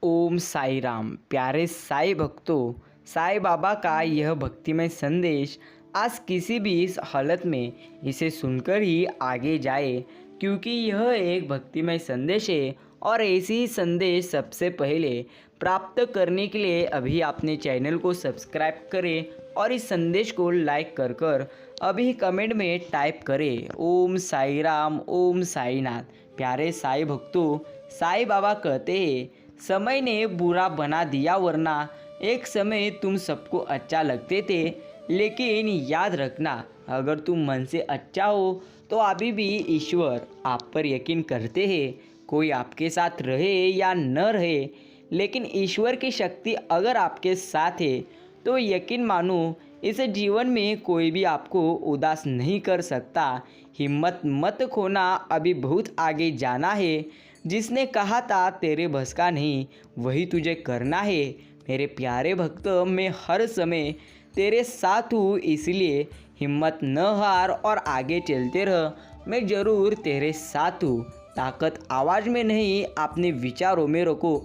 ओम साई राम। प्यारे साई भक्तों, साई बाबा का यह भक्तिमय संदेश आज किसी भी इस हालत में इसे सुनकर ही आगे जाए, क्योंकि यह एक भक्तिमय संदेश है और ऐसे ही संदेश सबसे पहले प्राप्त करने के लिए अभी आपने चैनल को सब्सक्राइब करें और इस संदेश को लाइक कर अभी कमेंट में टाइप करें ओम साई राम, ओम साई नाथ। प्यारे साई भक्तों, साई बाबा कहते हैं समय ने बुरा बना दिया, वरना एक समय तुम सबको अच्छा लगते थे। लेकिन याद रखना, अगर तुम मन से अच्छा हो तो अभी भी ईश्वर आप पर यकीन करते हैं। कोई आपके साथ रहे या न रहे, लेकिन ईश्वर की शक्ति अगर आपके साथ है तो यकीन मानो, इस जीवन में कोई भी आपको उदास नहीं कर सकता। हिम्मत मत खोना, अभी बहुत आगे जाना है। जिसने कहा था तेरे बस का नहीं, वही तुझे करना है। मेरे प्यारे भक्त, मैं हर समय तेरे साथ हूँ, इसलिए हिम्मत न हार और आगे चलते रह। मैं ज़रूर तेरे साथ हूँ। ताकत आवाज़ में नहीं, अपने विचारों में रखो,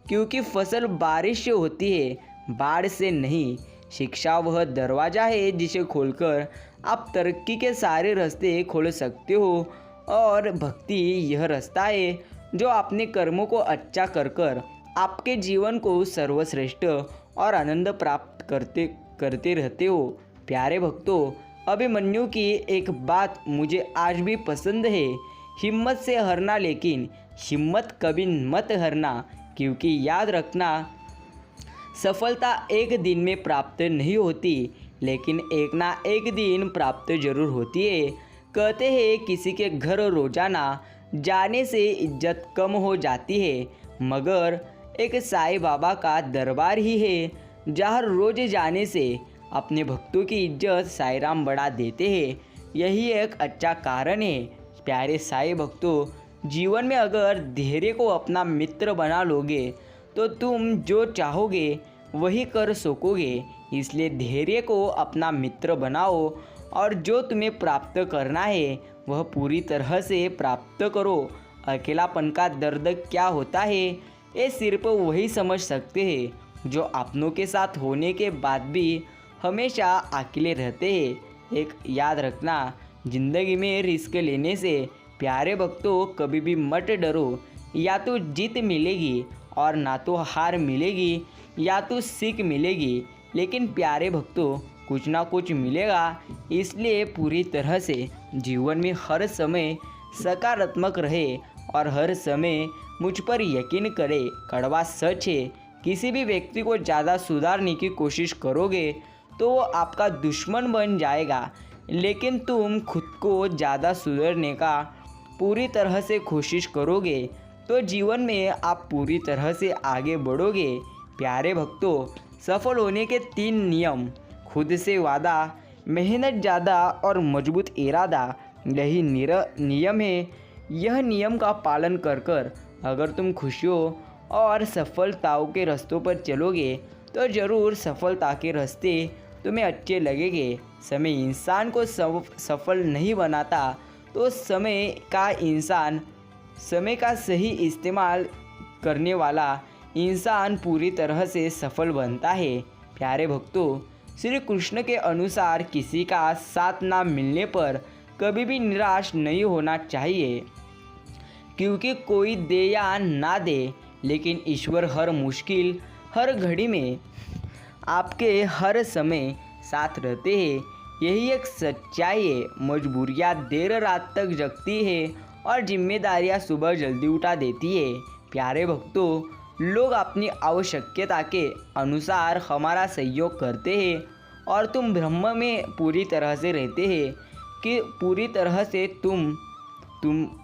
क्योंकि फसल बारिश से होती है, बाढ़ से नहीं। शिक्षा वह दरवाज़ा है जिसे खोलकर आप तरक्की के सारे रास्ते खोल सकते हो, और भक्ति यह रास्ता है जो अपने कर्मों को अच्छा कर आपके जीवन को सर्वश्रेष्ठ और आनंद प्राप्त करते रहते हो। प्यारे भक्तों, अभिमन्यु की एक बात मुझे आज भी पसंद है, हिम्मत से हारना, लेकिन हिम्मत कभी मत हारना, क्योंकि याद रखना, सफलता एक दिन में प्राप्त नहीं होती, लेकिन एक ना एक दिन प्राप्त जरूर होती है। कहते हैं किसी के घर रोजाना जाने से इज्जत कम हो जाती है, मगर एक साईं बाबा का दरबार ही है जहाँ रोज जाने से अपने भक्तों की इज्जत साईं राम बढ़ा देते हैं। यही एक अच्छा कारण है। प्यारे साईं भक्तों, जीवन में अगर धैर्य को अपना मित्र बना लोगे तो तुम जो चाहोगे वही कर सकोगे। इसलिए धैर्य को अपना मित्र बनाओ और जो तुम्हें प्राप्त करना है वह पूरी तरह से प्राप्त करो। अकेलापन का दर्द क्या होता है, ये सिर्फ वही समझ सकते हैं जो अपनों के साथ होने के बाद भी हमेशा अकेले रहते हैं। एक याद रखना, जिंदगी में रिस्क लेने से प्यारे भक्तों कभी भी मत डरो। या तो जीत मिलेगी और ना तो हार मिलेगी, या तो सीख मिलेगी, लेकिन प्यारे भक्तों कुछ ना कुछ मिलेगा। इसलिए पूरी तरह से जीवन में हर समय सकारात्मक रहे और हर समय मुझ पर यकीन करे। कड़वा सच है, किसी भी व्यक्ति को ज़्यादा सुधारने की कोशिश करोगे तो वो आपका दुश्मन बन जाएगा, लेकिन तुम खुद को ज़्यादा सुधारने का पूरी तरह से कोशिश करोगे तो जीवन में आप पूरी तरह से आगे बढ़ोगे। प्यारे भक्तों, सफल होने के 3 नियम: खुद से वादा, मेहनत ज़्यादा और मजबूत इरादा। यही नियम है। यह नियम का पालन कर अगर तुम खुशियों और सफलताओं के रास्तों पर चलोगे तो ज़रूर सफलता के रास्ते तुम्हें अच्छे लगेंगे। समय इंसान को सफल नहीं बनाता, तो समय का सही इस्तेमाल करने वाला इंसान पूरी तरह से सफल बनता है। प्यारे भक्तों, श्री कृष्ण के अनुसार किसी का साथ ना मिलने पर कभी भी निराश नहीं होना चाहिए, क्योंकि कोई दे या ना दे, लेकिन ईश्वर हर मुश्किल, हर घड़ी में आपके हर समय साथ रहते हैं। यही एक सच्चाई है। मजबूरियाँ देर रात तक जगती है और जिम्मेदारियाँ सुबह जल्दी उठा देती है। प्यारे भक्तों, लोग अपनी आवश्यकता के अनुसार हमारा सहयोग करते हैं और तुम भ्रम में पूरी तरह से रहते हैं कि पूरी तरह से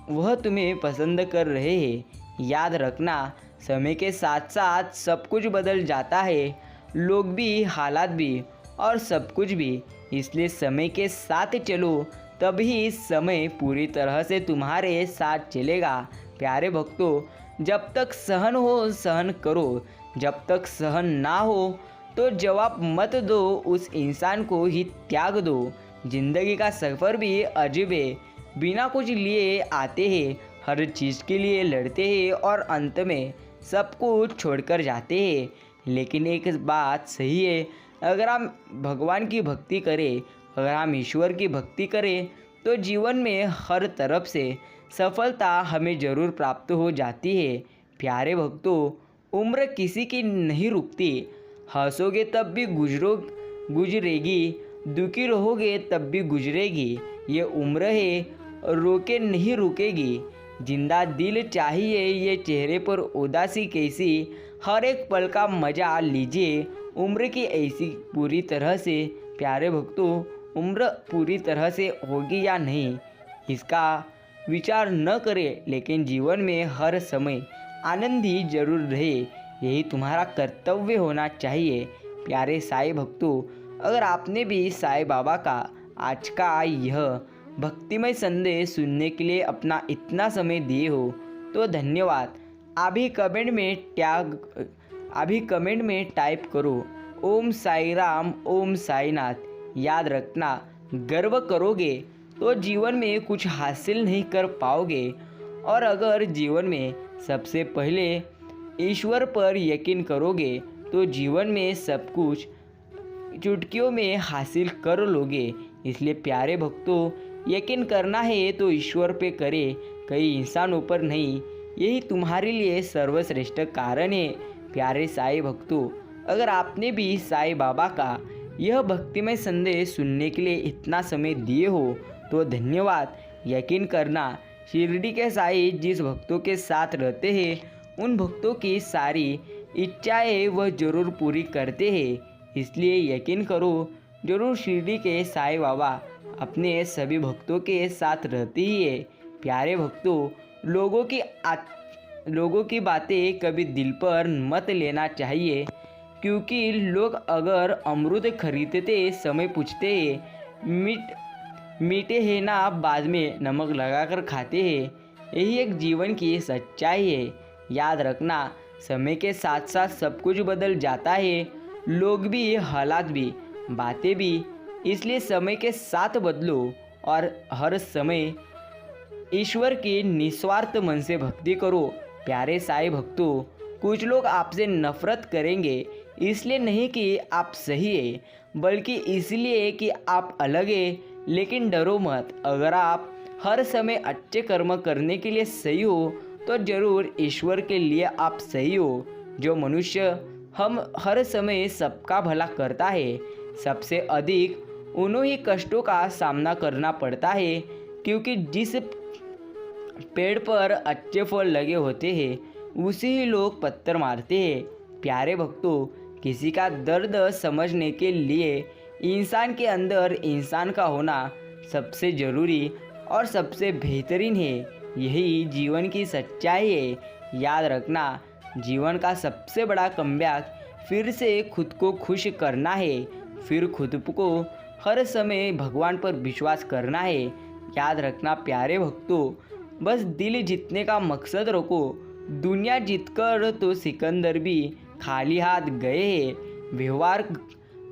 वह तुम्हें पसंद कर रहे हैं। याद रखना, समय के साथ साथ सब कुछ बदल जाता है, लोग भी, हालात भी और सब कुछ भी। इसलिए समय के साथ चलो, तभी समय पूरी तरह से तुम्हारे साथ चलेगा। प्यारे भक्तों, जब तक सहन हो सहन करो, जब तक सहन ना हो तो जवाब मत दो, उस इंसान को ही त्याग दो। जिंदगी का सफ़र भी अजीब है, बिना कुछ लिए आते हैं, हर चीज़ के लिए लड़ते हैं और अंत में सब कुछ छोड़कर जाते हैं। लेकिन एक बात सही है, अगर हम भगवान की भक्ति करें, अगर हम ईश्वर की भक्ति करें, तो जीवन में हर तरफ से सफलता हमें ज़रूर प्राप्त हो जाती है। प्यारे भक्तों, उम्र किसी की नहीं रुकती। हंसोगे तब भी गुजरेगी, दुखी रहोगे तब भी गुजरेगी। ये उम्र है, रोके नहीं रुकेगी। जिंदा दिल चाहिए, ये चेहरे पर उदासी कैसी। हर एक पल का मजा लीजिए, उम्र की ऐसी पूरी तरह से। प्यारे भक्तों, उम्र पूरी तरह से होगी या नहीं, इसका विचार न करें, लेकिन जीवन में हर समय आनंदी जरूर रहे, यही तुम्हारा कर्तव्य होना चाहिए। प्यारे साईं भक्तों, अगर आपने भी साईं बाबा का आज का यह भक्तिमय संदेश सुनने के लिए अपना इतना समय दिए हो तो धन्यवाद। अभी कमेंट में टाइप करो ओम साई राम, ओम साईनाथ। याद रखना, गर्व करोगे तो जीवन में कुछ हासिल नहीं कर पाओगे, और अगर जीवन में सबसे पहले ईश्वर पर यकीन करोगे तो जीवन में सब कुछ चुटकियों में हासिल कर लोगे। इसलिए प्यारे भक्तों, यकीन करना है तो ईश्वर पे करे, कई इंसानों पर नहीं। यही तुम्हारे लिए सर्वश्रेष्ठ कारण है। प्यारे साईं भक्तों, अगर आपने भी साईं बाबा का यह भक्तिमय संदेश सुनने के लिए इतना समय दिए हो तो धन्यवाद। यकीन करना, शिरडी के साईं जिस भक्तों के साथ रहते हैं उन भक्तों की सारी इच्छाएं वह जरूर पूरी करते हैं। इसलिए यकीन करो, जरूर शिरडी के साईं बाबा अपने सभी भक्तों के साथ रहते ही है। प्यारे भक्तों, लोगों की बातें कभी दिल पर मत लेना चाहिए, क्योंकि लोग अगर अमरूद खरीदते समय पूछते हैं मीठे हैं ना, बाद में नमक लगाकर खाते हैं। यही एक जीवन की सच्चाई है। याद रखना, समय के साथ साथ सब कुछ बदल जाता है, लोग भी, हालात भी, बातें भी। इसलिए समय के साथ बदलो और हर समय ईश्वर की निस्वार्थ मन से भक्ति करो। प्यारे साईं भक्तों, कुछ लोग आपसे नफरत करेंगे, इसलिए नहीं कि आप सही है, बल्कि इसलिए कि आप अलग है। लेकिन डरो मत, अगर आप हर समय अच्छे कर्म करने के लिए सही हो तो जरूर ईश्वर के लिए आप सही हो। जो मनुष्य हम हर समय सबका भला करता है, सबसे अधिक उन्हें ही कष्टों का सामना करना पड़ता है, क्योंकि जिस पेड़ पर अच्छे फल लगे होते हैं उसे ही लोग पत्थर मारते हैं। प्यारे भक्तों, किसी का दर्द समझने के लिए इंसान के अंदर इंसान का होना सबसे ज़रूरी और सबसे बेहतरीन है। यही जीवन की सच्चाई है। याद रखना, जीवन का सबसे बड़ा कमबैक फिर से खुद को खुश करना है, फिर खुद को हर समय भगवान पर विश्वास करना है। याद रखना प्यारे भक्तों, बस दिल जीतने का मकसद रखो। दुनिया जीतकर तो सिकंदर भी खाली हाथ गए हैं।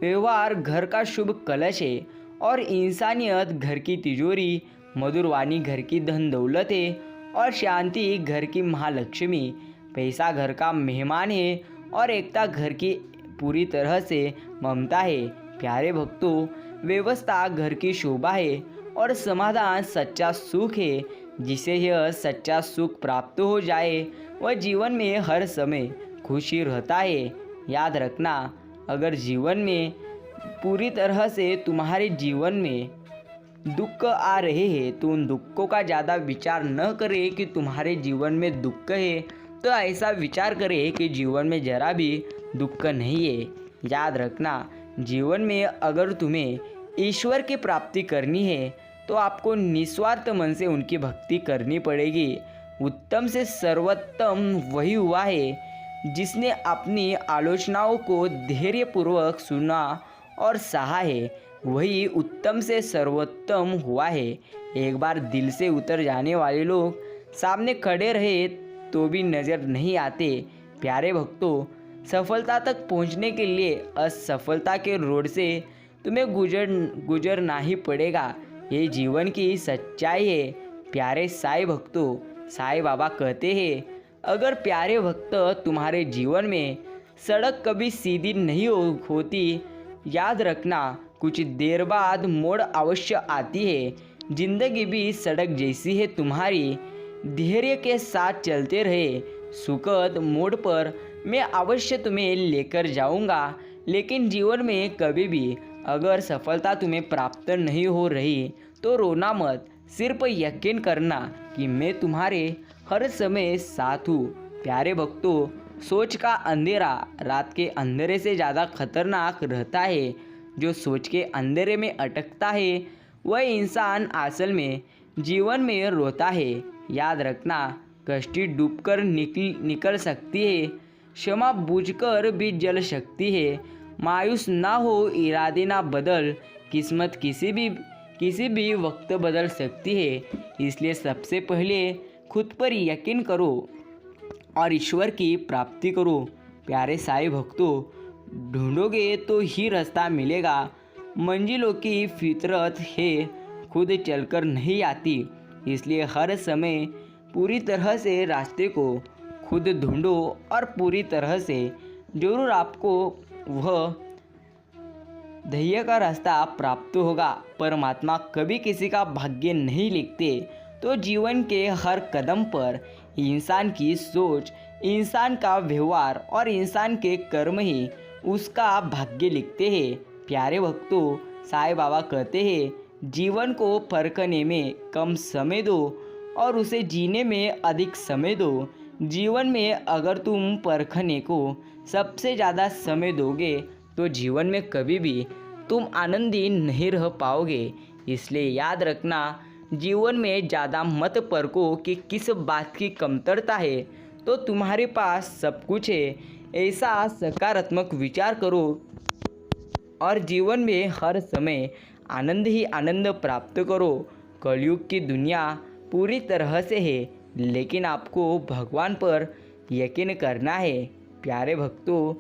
व्यवहार घर का शुभ कलश है, और इंसानियत घर की तिजोरी, मधुर वाणी घर की धन दौलत है, और शांति घर की महालक्ष्मी। पैसा घर का मेहमान है, और एकता घर की पूरी तरह से ममता है। प्यारे भक्तों, व्यवस्था घर की शोभा है, और समाधान सच्चा सुख है। जिसे यह सच्चा सुख प्राप्त हो जाए वह जीवन में हर समय खुशी रहता है। याद रखना, अगर जीवन में पूरी तरह से तुम्हारे जीवन में दुख आ रहे हैं तो उन दुखों का ज़्यादा विचार न करें कि तुम्हारे जीवन में दुख है, तो ऐसा विचार करें कि जीवन में जरा भी दुख नहीं है। याद रखना, जीवन में अगर तुम्हें ईश्वर की प्राप्ति करनी है तो आपको निस्वार्थ मन से उनकी भक्ति करनी पड़ेगी। उत्तम से सर्वोत्तम वही हुआ है जिसने अपनी आलोचनाओं को धैर्यपूर्वक सुना और सहा है। वही उत्तम से सर्वोत्तम हुआ है। एक बार दिल से उतर जाने वाले लोग सामने खड़े रहे तो भी नज़र नहीं आते। प्यारे भक्तों, सफलता तक पहुंचने के लिए असफलता के रोड से तुम्हें गुजरना ही पड़ेगा। ये जीवन की सच्चाई है। प्यारे साईं भक्तों, साईं बाबा कहते हैं, अगर प्यारे भक्त तुम्हारे जीवन में सड़क कभी सीधी नहीं होती, याद रखना कुछ देर बाद मोड़ अवश्य आती है। जिंदगी भी सड़क जैसी है तुम्हारी, धैर्य के साथ चलते रहे। सुखद मोड़ पर मैं अवश्य तुम्हें लेकर जाऊंगा। लेकिन जीवन में कभी भी अगर सफलता तुम्हें प्राप्त नहीं हो रही तो रोना मत, सिर्फ यकीन करना कि मैं तुम्हारे हर समय साथ हूँ। प्यारे भक्तों, सोच का अंधेरा रात के अंधेरे से ज़्यादा खतरनाक रहता है। जो सोच के अंधेरे में अटकता है वह इंसान असल में जीवन में रोता है। याद रखना, कश्ती डूबकर निकल सकती है, क्षमा बूझकर भी जल सकती है। मायूस ना हो, इरादे ना बदल, किस्मत किसी भी वक्त बदल सकती है। इसलिए सबसे पहले खुद पर यकीन करो और ईश्वर की प्राप्ति करो। प्यारे साईं भक्तों, ढूंढोगे तो ही रास्ता मिलेगा। मंजिलों की फितरत है, खुद चलकर नहीं आती। इसलिए हर समय पूरी तरह से रास्ते को खुद ढूंढो और पूरी तरह से जरूर आपको वह ध्येय का रास्ता प्राप्त होगा। परमात्मा कभी किसी का भाग्य नहीं लिखते, तो जीवन के हर कदम पर इंसान की सोच, इंसान का व्यवहार और इंसान के कर्म ही उसका भाग्य लिखते हैं। प्यारे भक्तों, साईं बाबा कहते हैं, जीवन को परखने में कम समय दो और उसे जीने में अधिक समय दो। जीवन में अगर तुम परखने को सबसे ज़्यादा समय दोगे तो जीवन में कभी भी तुम आनंदी नहीं रह पाओगे। इसलिए याद रखना, जीवन में ज़्यादा मत परखो कि किस बात की कमतरता है, तो तुम्हारे पास सब कुछ है, ऐसा सकारात्मक विचार करो और जीवन में हर समय आनंद ही आनंद प्राप्त करो। कलयुग की दुनिया पूरी तरह से है, लेकिन आपको भगवान पर यकीन करना है। प्यारे भक्तों,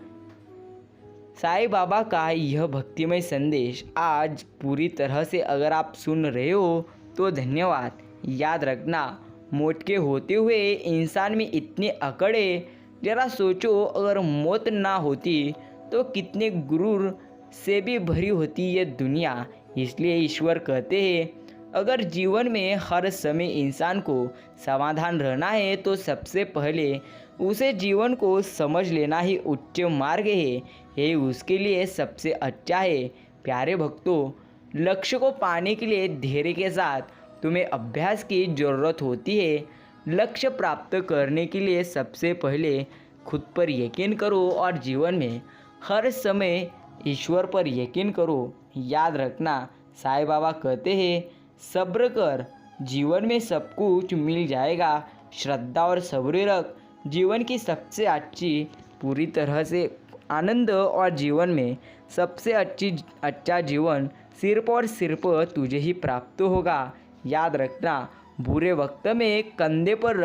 साईं बाबा का यह भक्तिमय संदेश आज पूरी तरह से अगर आप सुन रहे हो तो धन्यवाद। याद रखना, मौत के होते हुए इंसान में इतनी अकड़ है। जरा सोचो, अगर मौत ना होती तो कितने गुरूर से भी भरी होती ये दुनिया। इसलिए ईश्वर कहते हैं, अगर जीवन में हर समय इंसान को समाधान रहना है तो सबसे पहले उसे जीवन को समझ लेना ही उच्च मार्ग है। ये उसके लिए सबसे अच्छा है। प्यारे भक्तों, लक्ष्य को पाने के लिए धैर्य के साथ तुम्हें अभ्यास की ज़रूरत होती है। लक्ष्य प्राप्त करने के लिए सबसे पहले खुद पर यकीन करो और जीवन में हर समय ईश्वर पर यकीन करो। याद रखना, साईं बाबा कहते हैं, सब्र कर, जीवन में सब कुछ मिल जाएगा। श्रद्धा और सब्र रख, जीवन की सबसे अच्छी पूरी तरह से आनंद और जीवन में सबसे अच्छा जीवन सिर्फ और सिर्फ तुझे ही प्राप्त होगा। याद रखना, बुरे वक्त में कंधे पर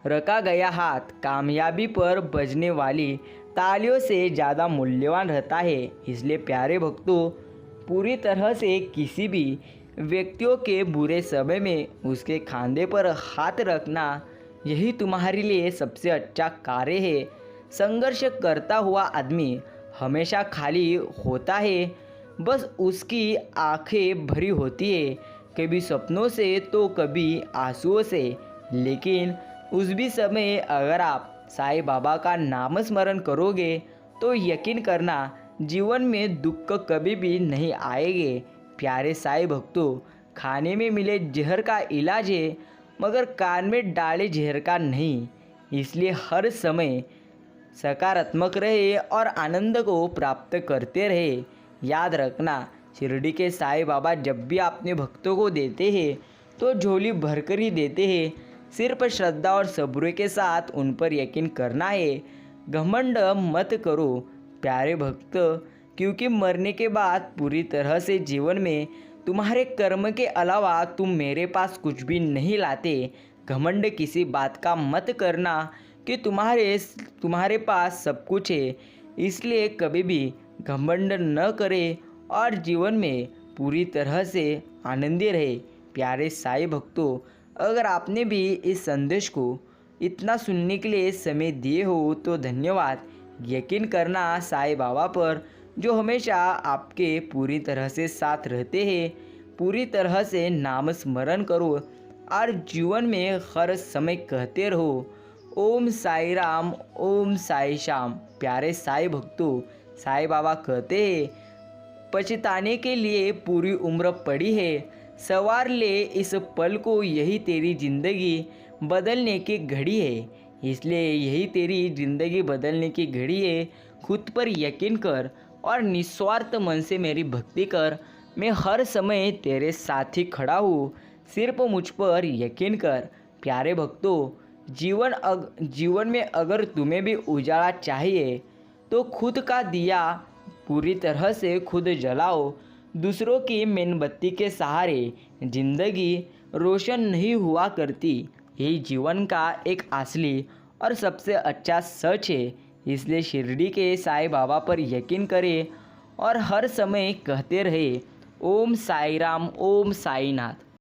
रखा गया हाथ कामयाबी पर बजने वाली तालियों से ज़्यादा मूल्यवान रहता है। इसलिए प्यारे भक्तों, पूरी तरह से किसी भी व्यक्तियों के बुरे समय में उसके खांधे पर हाथ रखना, यही तुम्हारे लिए सबसे अच्छा कार्य है। संघर्ष करता हुआ आदमी हमेशा खाली होता है, बस उसकी आंखें भरी होती है, कभी सपनों से तो कभी आंसुओं से। लेकिन उस भी समय अगर आप साईं बाबा का नाम स्मरण करोगे तो यकीन करना, जीवन में दुख कभी भी नहीं आएंगे। प्यारे साईं भक्तों, खाने में मिले जहर का इलाज है, मगर कान में डाले जहर का नहीं। इसलिए हर समय सकारात्मक रहे और आनंद को प्राप्त करते रहे। याद रखना, शिरडी के साईं बाबा जब भी अपने भक्तों को देते हैं तो झोली भरकर ही देते हैं। सिर्फ श्रद्धा और सब्र के साथ उन पर यकीन करना है। घमंड मत करो प्यारे भक्त, क्योंकि मरने के बाद पूरी तरह से जीवन में तुम्हारे कर्म के अलावा तुम मेरे पास कुछ भी नहीं लाते। घमंड किसी बात का मत करना कि तुम्हारे पास सब कुछ है। इसलिए कभी भी घमंड न करें और जीवन में पूरी तरह से आनंदी रहे। प्यारे साईं भक्तों, अगर आपने भी इस संदेश को इतना सुनने के लिए समय दिए हो तो धन्यवाद। यकीन करना साईं बाबा पर, जो हमेशा आपके पूरी तरह से साथ रहते हैं। पूरी तरह से नाम स्मरण करो और जीवन में हर समय कहते रहो, ओम साई राम, ओम साई श्याम। प्यारे साईं भक्तों, साईं बाबा कहते हैं, पछताने के लिए पूरी उम्र पड़ी है, सवार ले इस पल को, यही तेरी ज़िंदगी बदलने की घड़ी है। इसलिए यही तेरी ज़िंदगी बदलने की घड़ी है। खुद पर यकीन कर और निस्वार्थ मन से मेरी भक्ति कर। मैं हर समय तेरे साथ ही खड़ा हूँ, सिर्फ मुझ पर यकीन कर। प्यारे भक्तों, जीवन में अगर तुम्हें भी उजाला चाहिए तो खुद का दिया पूरी तरह से खुद जलाओ। दूसरों की मेणबत्ती के सहारे जिंदगी रोशन नहीं हुआ करती। यही जीवन का एक असली और सबसे अच्छा सच है। इसलिए शिरडी के साईं बाबा पर यकीन करें और हर समय कहते रहे, ओम साई राम, ओम साईनाथ।